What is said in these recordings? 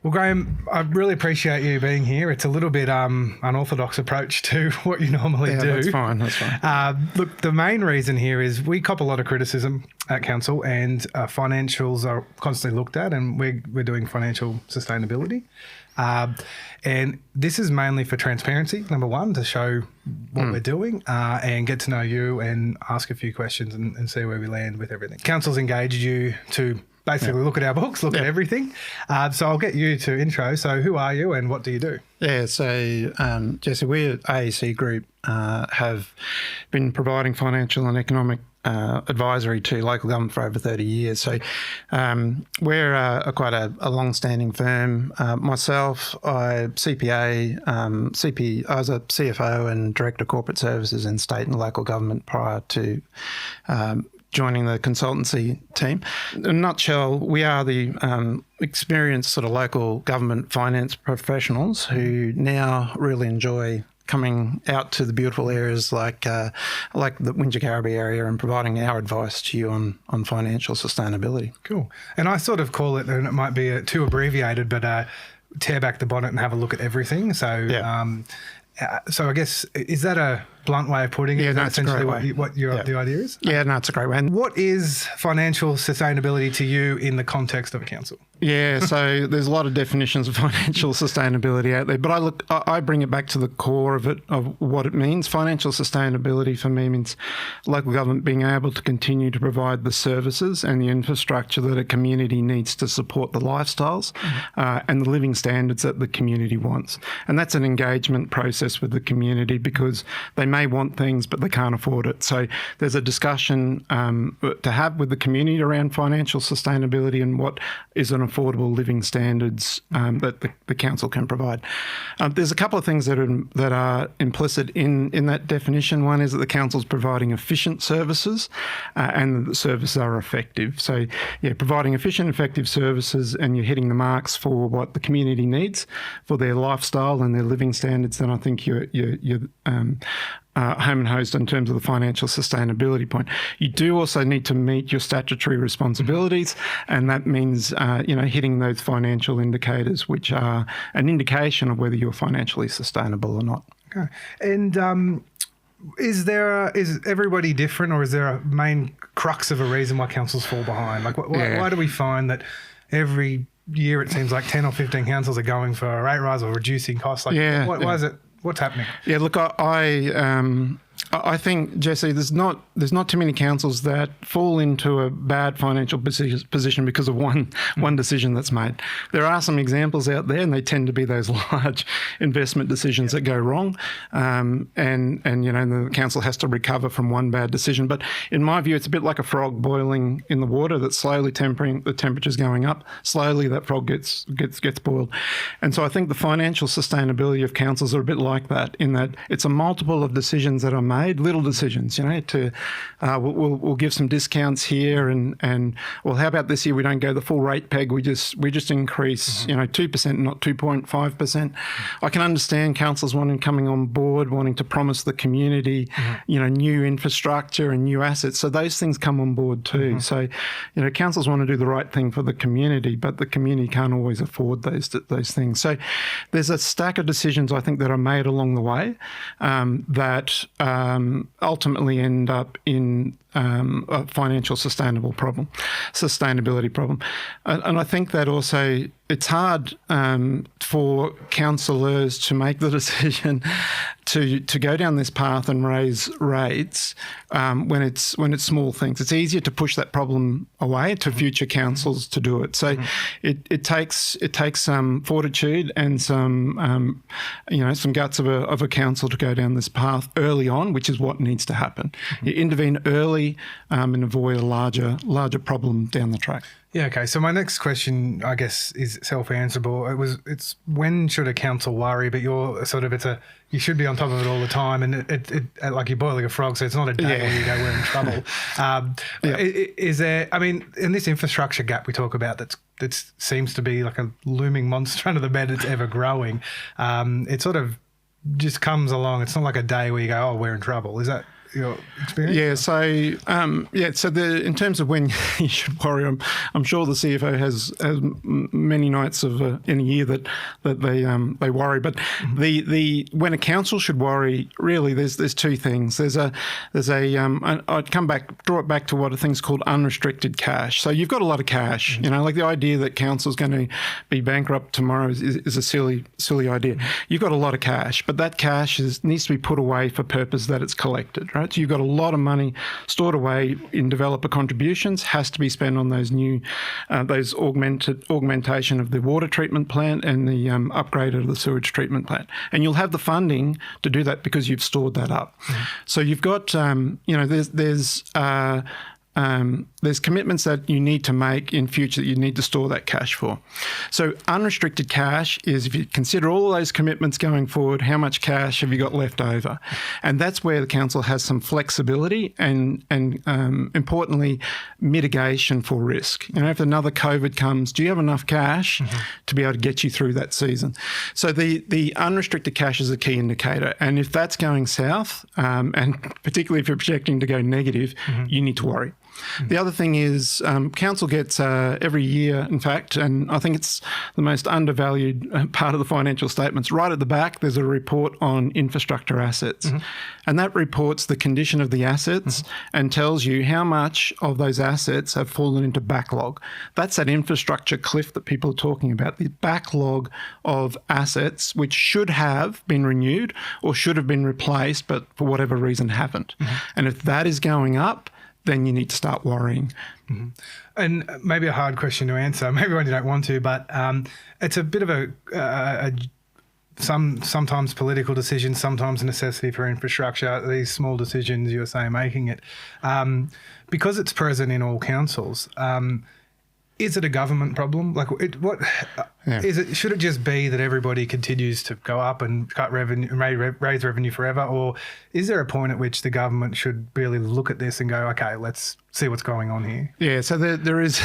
Well, Graham, I really appreciate you being here. It's a little bit unorthodox approach to what you normally do. That's fine. Look, the main reason here is we cop a lot of criticism at council, and financials are constantly looked at, and we're doing financial sustainability. And this is mainly for transparency, number one, to show what we're doing and get to know you and ask a few questions and see where we land with everything. Council's engaged you to basically look at our books, look at everything. So I'll get you to intro. So who are you and what do you do? Yeah, so Jesse, we at AEC Group have been providing financial and economic advisory to local government for over 30 years. So we're quite a long-standing firm. Myself, I CPA, I was a CFO and Director of Corporate Services in state and local government prior to joining the consultancy team. In a nutshell, we are the experienced sort of local government finance professionals who now really enjoy coming out to the beautiful areas like the Wingecarribee area and providing our advice to you on financial sustainability. Cool. And I sort of call it, and it might be too abbreviated, but tear back the bonnet and have a look at everything. So, so I guess, is that a blunt way of putting it? Yeah, that's essentially what the idea is? Yeah, no, it's a great way. What is financial sustainability to you in the context of a council? Yeah, so there's a lot of definitions of financial sustainability out there, but I bring it back to the core of it, of what it means. Financial sustainability for me means local government being able to continue to provide the services and the infrastructure that a community needs to support the lifestyles and the living standards that the community wants. And that's an engagement process with the community because they may want things, but they can't afford it. So there's a discussion to have with the community around financial sustainability and what is an affordable living standards that the council can provide. There's a couple of things that are implicit in that definition. One is that the council's providing efficient services and the services are effective. So yeah, providing efficient, effective services, and you're hitting the marks for what the community needs for their lifestyle and their living standards. Then I think you're home and host in terms of the financial sustainability point. You do also need to meet your statutory responsibilities, and that means hitting those financial indicators, which are an indication of whether you're financially sustainable or not. Okay. And is everybody different, or is there a main crux of a reason why councils fall behind? Like, why do we find that every year it seems like 10 or 15 councils are going for a rate rise or reducing costs? Like, why is it? What's happening? Yeah, look, I think, Jesse, there's not too many councils that fall into a bad financial position because of one decision that's made. There are some examples out there, and they tend to be those large investment decisions that go wrong, and the council has to recover from one bad decision. But in my view, it's a bit like a frog boiling in the water that's slowly the temperature's going up. Slowly, that frog gets boiled, and so I think the financial sustainability of councils are a bit like that, in that it's a multiple of decisions that are made, little decisions, we'll give some discounts here and well, how about this year we don't go the full rate peg, we just increase 2%, not 2.5%. I can understand councils coming on board, wanting to promise the community new infrastructure and new assets, so those things come on board too. So councils want to do the right thing for the community, but the community can't always afford those things. So there's a stack of decisions I think that are made along the way that ultimately end up in a financial sustainability problem. And I think that also it's hard for councillors to make the decision to go down this path and raise rates when it's small things. It's easier to push that problem away to future councils to do it. So it takes some fortitude and some guts of a council to go down this path early on, which is what needs to happen. You intervene early and avoid a larger problem down the track. Yeah, okay. So my next question, I guess, is self-answerable. It's when should a council worry? But you're sort of, you should be on top of it all the time, and it like you're boiling a frog, so it's not a day where you go, we're in trouble. Is there? I mean, in this infrastructure gap we talk about, that seems to be like a looming monster under the bed. It's ever growing. It sort of just comes along. It's not like a day where you go, oh, we're in trouble. Is your experience? Yeah, so in terms of when you should worry, I'm sure the CFO has many nights in a year that they worry. But the when a council should worry, really, there's two things. I'd draw it back to what a thing's called unrestricted cash. So you've got a lot of cash. Like the idea that council's going to be bankrupt tomorrow is a silly idea. You've got a lot of cash, but that cash needs to be put away for purpose that it's collected, right? So you've got a lot of money stored away in developer contributions, has to be spent on those augmentation of the water treatment plant and the upgrade of the sewage treatment plant. And you'll have the funding to do that because you've stored that up. So you've got, there's commitments that you need to make in future that you need to store that cash for. So unrestricted cash is, if you consider all of those commitments going forward, how much cash have you got left over? And that's where the council has some flexibility and importantly, mitigation for risk. If another COVID comes, do you have enough cash to be able to get you through that season? So the unrestricted cash is a key indicator. And if that's going south, and particularly if you're projecting to go negative, you need to worry. The other thing is council gets every year, in fact, and I think it's the most undervalued part of the financial statements. Right at the back, there's a report on infrastructure assets. And that reports the condition of the assets and tells you how much of those assets have fallen into backlog. That's that infrastructure cliff that people are talking about, the backlog of assets which should have been renewed or should have been replaced, but for whatever reason haven't. And if that is going up, then you need to start worrying. And maybe a hard question to answer, maybe when you don't want to, but it's a bit of a sometimes political decision, sometimes a necessity for infrastructure. These small decisions you were saying, making it. Because it's present in all councils, is it a government problem? Is it? Should it just be that everybody continues to go up and cut revenue, raise revenue forever, or is there a point at which the government should really look at this and go, okay, let's see what's going on here? Yeah, so there is,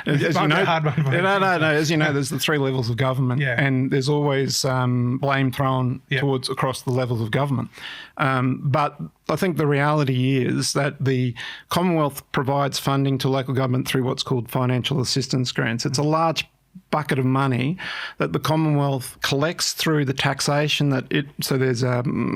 as you know, as you know, there's the three levels of government, and there's always blame thrown towards across the levels of government. But I think the reality is that the Commonwealth provides funding to local government through what's called financial assistance grants. It's a large bucket of money that the Commonwealth collects through the taxation so there's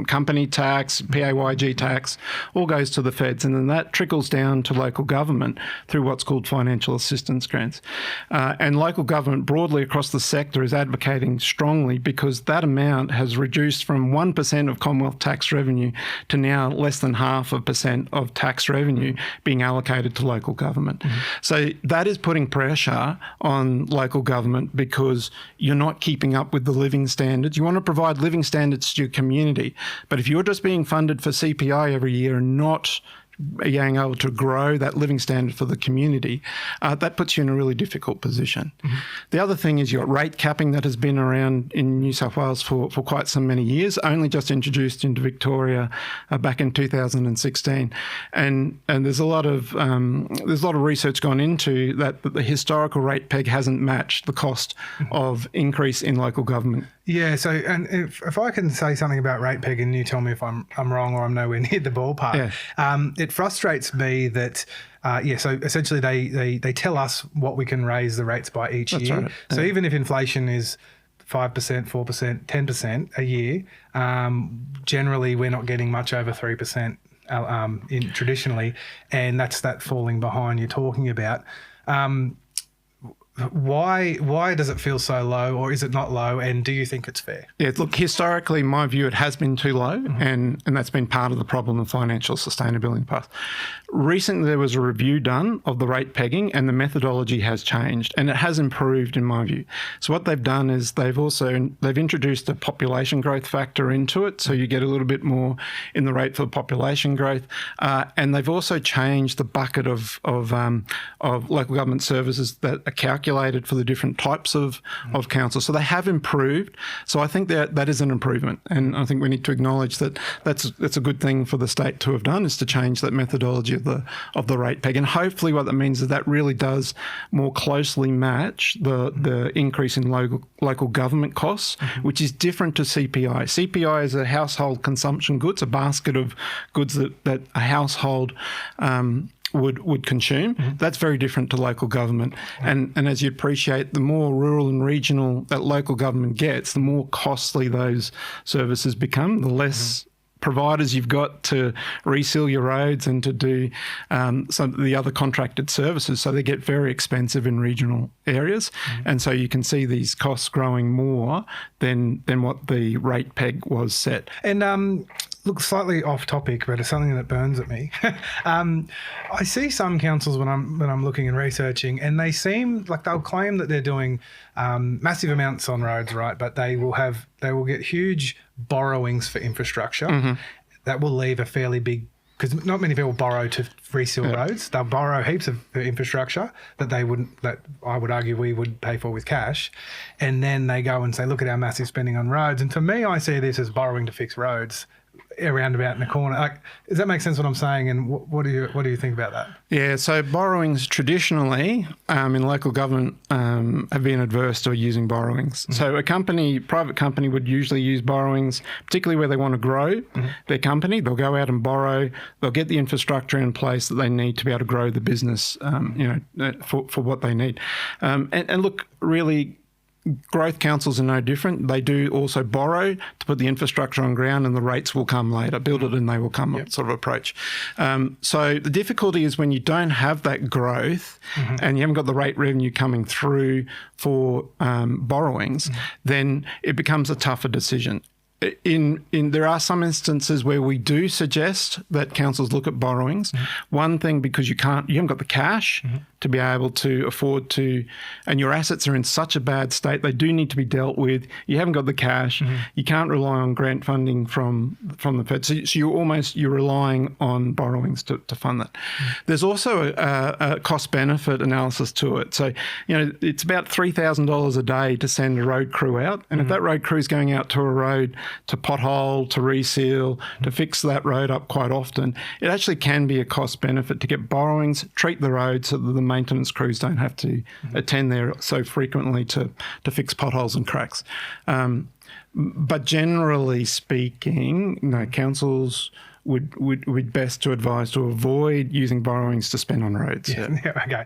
company tax, PAYG tax, all goes to the feds, and then that trickles down to local government through what's called financial assistance grants. And local government broadly across the sector is advocating strongly because that amount has reduced from 1% of Commonwealth tax revenue to now less than 0.5% of tax revenue being allocated to local government. So that is putting pressure on local government because you're not keeping up with the living standards. You want to provide living standards to your community, but if you're just being funded for CPI every year and not being able to grow that living standard for the community, that puts you in a really difficult position. The other thing is you've got rate capping that has been around in New South Wales for quite some many years, only just introduced into Victoria back in 2016. And there's a lot of research gone into that the historical rate peg hasn't matched the cost of increase in local government. Yeah, so and if I can say something about rate peg and you tell me if I'm wrong or I'm nowhere near the ballpark, it frustrates me that so essentially they tell us what we can raise the rates by each year. Right. So even if inflation is 5%, 4%, 10% a year, generally we're not getting much over 3% traditionally, and that's that falling behind you're talking about. Why does it feel so low, or is it not low, and do you think it's fair? Yeah, look, historically, in my view, it has been too low, and that's been part of the problem of financial sustainability in the past. Recently, there was a review done of the rate pegging, and the methodology has changed, and it has improved in my view. So what they've done is they've introduced a population growth factor into it, so you get a little bit more in the rate for population growth, and they've also changed the bucket of local government services that are calculated calculated for the different types of council. So they have improved. So I think that is an improvement. And I think we need to acknowledge that that's a good thing for the state to have done, is to change that methodology of the rate peg. And hopefully what that means is that really does more closely match the increase in local government costs, which is different to CPI. CPI is a household consumption goods, a basket of goods that a household would consume. That's very different to local government. And as you appreciate, the more rural and regional that local government gets, the more costly those services become, the less providers you've got to reseal your roads and to do some of the other contracted services. So they get very expensive in regional areas. And so you can see these costs growing more than what the rate peg was set. And look, slightly off topic, but it's something that burns at me. I see some councils when I'm looking and researching, and they seem like they'll claim that they're doing massive amounts on roads, right? But they will get huge borrowings for infrastructure that will leave a fairly big, because not many people borrow to reseal roads. They'll borrow heaps of infrastructure that I would argue we would pay for with cash. And then they go and say, look at our massive spending on roads. And to me, I see this as borrowing to fix roads around about in the corner. Like, does that make sense what I'm saying? And what do you think about that? Yeah, so borrowings traditionally in local government have been adverse to using borrowings. So a private company would usually use borrowings, particularly where they want to grow their company. They'll go out and borrow. They'll get the infrastructure in place that they need to be able to grow the business, for what they need. And look, really, growth councils are no different. They do also borrow to put the infrastructure on ground, and the rates will come later. Build it and they will come, sort of approach. So the difficulty is when you don't have that growth and you haven't got the rate revenue coming through for borrowings, then it becomes a tougher decision. There are some instances where we do suggest that councils look at borrowings. One thing, because you haven't got the cash to be able to afford to, and your assets are in such a bad state, they do need to be dealt with. You haven't got the cash. You can't rely on grant funding from the Fed. So you're relying on borrowings to fund that. There's also a cost benefit analysis to it. So, it's about $3,000 a day to send a road crew out. And if that road crew is going out to a road to pothole, to reseal, to fix that road up quite often, it actually can be a cost benefit to get borrowings, treat the road so that the maintenance crews don't have to attend there so frequently to fix potholes and cracks. But generally speaking, councils would best to advise to avoid using borrowings to spend on roads. Yeah, okay.